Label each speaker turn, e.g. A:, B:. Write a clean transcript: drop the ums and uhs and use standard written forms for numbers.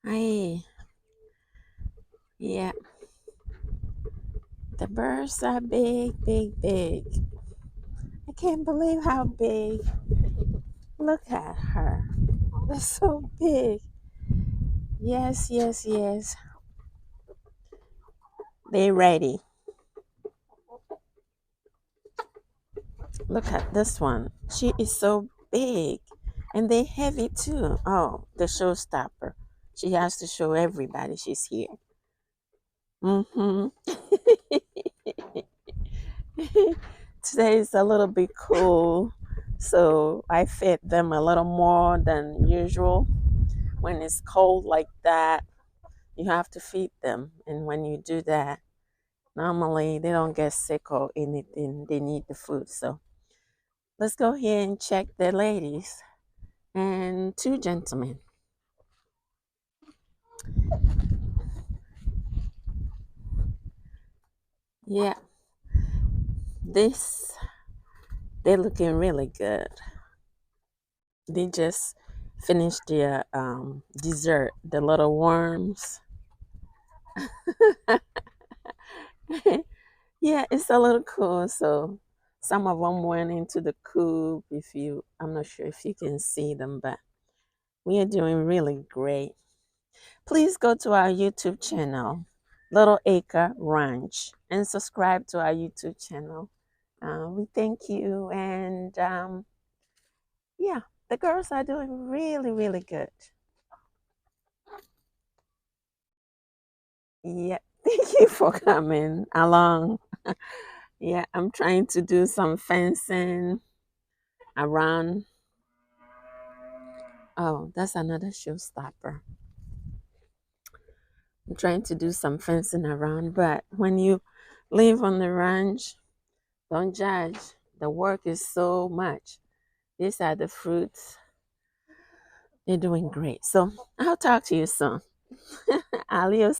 A: Hi. Yeah, the birds are big, big, big. I can't believe how big. Look at her. They're so big. Yes, yes, yes. They ready. Look at this one. She is so big. And they heavy too. Oh, the showstopper. She has to show everybody she's here. Mm-hmm. Today is a little bit cool, so I fed them a little more than usual. When it's cold like that, you have to feed them, and when you do that, normally they don't get sick or anything. They need the food. So let's go here and check the ladies and two gentlemen. Yeah, this they're looking really good. They just finished their dessert, the little worms. Yeah, it's a little cool. So some of them went into the coop. I'm not sure if you can see them, but we are doing really great. Please go to our YouTube channel, Little Acre Ranch, and subscribe to our YouTube channel. We thank you. And yeah, the girls are doing really, really good. Yeah, thank you for coming along. Yeah, I'm trying to do some fencing around. Oh, that's another showstopper. I'm trying to do some fencing around, but when you live on the ranch, don't judge. The work is so much. These are the fruits. They're doing great. So I'll talk to you soon. Adios.